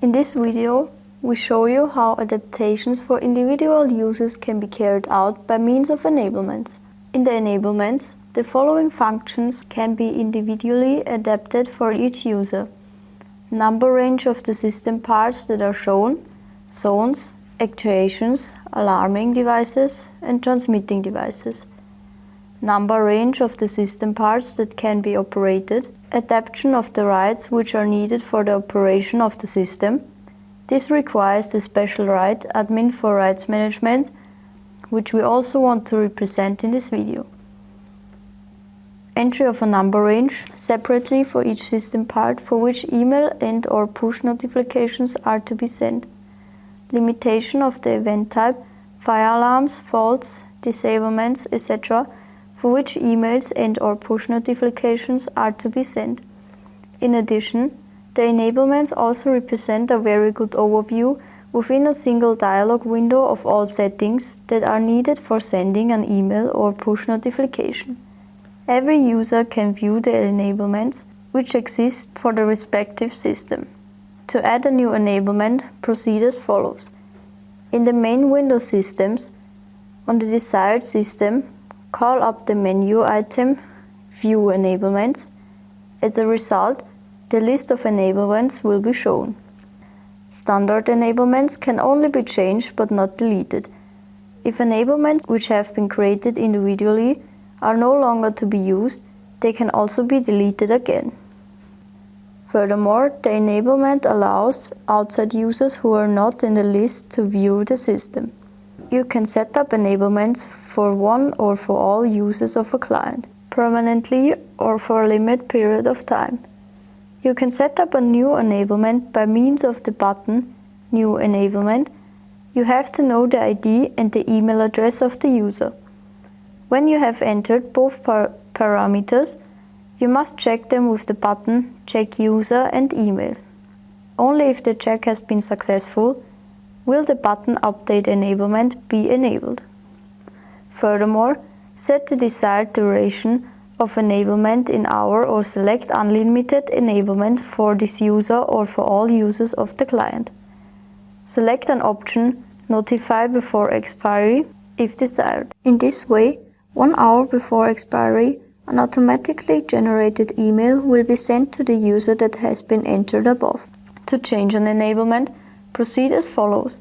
In this video, we show you how adaptations for individual users can be carried out by means of enablements. In the enablements, the following functions can be individually adapted for each user. Number range of the system parts that are shown, zones, actuations, alarming devices, and transmitting devices. Number range of the system parts that can be operated, adaptation of the rights which are needed for the operation of the system. This requires the special right admin for rights management, which we also want to represent in this video. Entry of a number range separately for each system part for which email and/or push notifications are to be sent. Limitation of the event type, fire alarms, faults, disablements, etc., for which emails and/or push notifications are to be sent. In addition, the enablements also represent a very good overview within a single dialog window of all settings that are needed for sending an email or push notification. Every user can view the enablements which exist for the respective system. To add a new enablement, proceed as follows. In the main window systems, on the desired system, call up the menu item View Enablements. As a result, the list of enablements will be shown. Standard enablements can only be changed but not deleted. If enablements which have been created individually are no longer to be used, they can also be deleted again. Furthermore, the enablement allows outside users who are not in the list to view the system. You can set up enablements for one or for all users of a client, permanently or for a limited period of time. You can set up a new enablement by means of the button New Enablement. You have to know the ID and the email address of the user. When you have entered both parameters, you must check them with the button Check User and Email. Only if the check has been successful will the button Update Enablement be enabled. Furthermore, set the desired duration of enablement in hour or select unlimited enablement for this user or for all users of the client. Select an option Notify before expiry if desired. In this way, 1 hour before expiry, an automatically generated email will be sent to the user that has been entered above. To change an enablement, proceed as follows.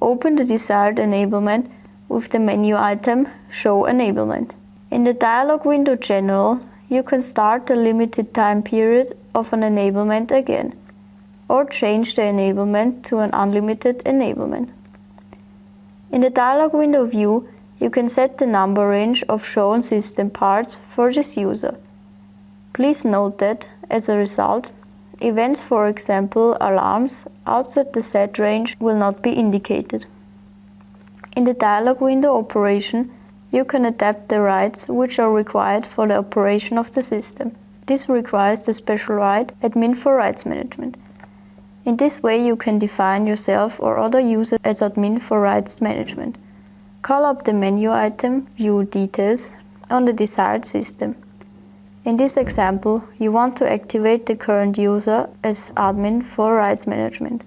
Open the desired enablement with the menu item Show Enablement. In the dialog window General, you can start the limited time period of an enablement again, or change the enablement to an unlimited enablement. In the dialog window View, you can set the number range of shown system parts for this user. Please note that, as a result, events, for example alarms, outside the set range will not be indicated. In the dialog window Operation, you can adapt the rights which are required for the operation of the system. This requires the special right Admin for Rights Management. In this way, you can define yourself or other users as Admin for Rights Management. Call up the menu item View Details on the desired system. In this example, you want to activate the current user as Admin for Rights Management.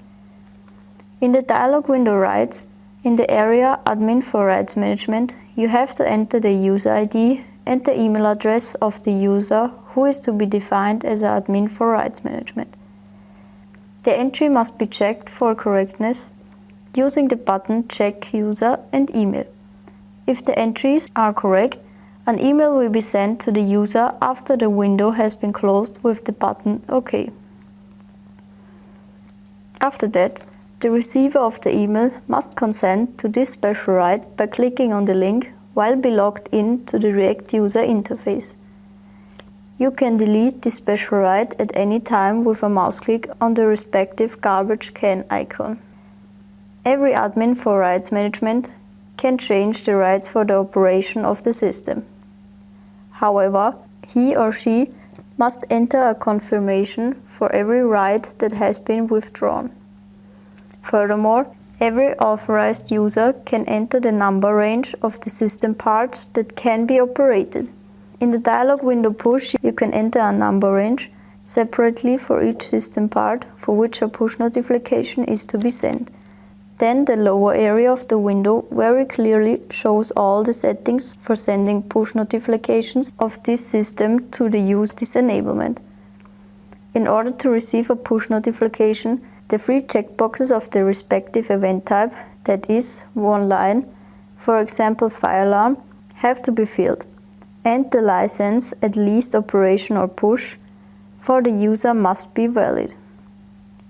In the dialog window Rights, in the area Admin for Rights Management, you have to enter the user ID and the email address of the user who is to be defined as Admin for Rights Management. The entry must be checked for correctness using the button Check User and Email. If the entries are correct, an email will be sent to the user after the window has been closed with the button OK. After that, the receiver of the email must consent to this special right by clicking on the link while be logged in to the React user interface. You can delete this special right at any time with a mouse click on the respective garbage can icon. Every admin for rights management can change the rights for the operation of the system. However, he or she must enter a confirmation for every right that has been withdrawn. Furthermore, every authorized user can enter the number range of the system parts that can be operated. In the dialog window Push, you can enter a number range separately for each system part for which a push notification is to be sent. Then the lower area of the window very clearly shows all the settings for sending push notifications of this system to the user disenablement. In order to receive a push notification, the three checkboxes of the respective event type, that is, one line, for example fire alarm, have to be filled, and the license, at least operation or push, for the user must be valid.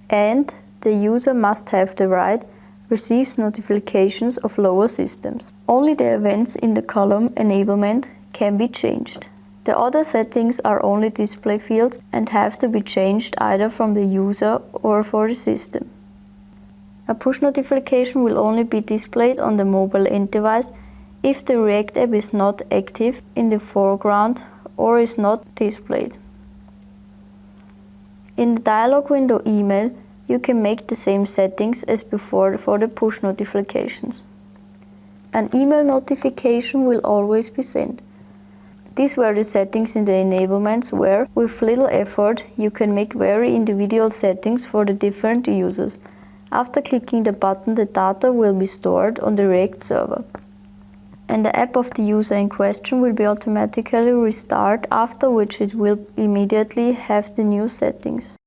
And the user must have the right receives notifications of lower systems. Only the events in the column enablement can be changed. The other settings are only display fields and have to be changed either from the user or for the system. A push notification will only be displayed on the mobile end device if the React app is not active in the foreground or is not displayed. In the dialog window email, you can make the same settings as before for the push notifications. An email notification will always be sent. These were the settings in the enablements where, with little effort, you can make very individual settings for the different users. After clicking the button, the data will be stored on the React server, and the app of the user in question will be automatically restarted, after which it will immediately have the new settings.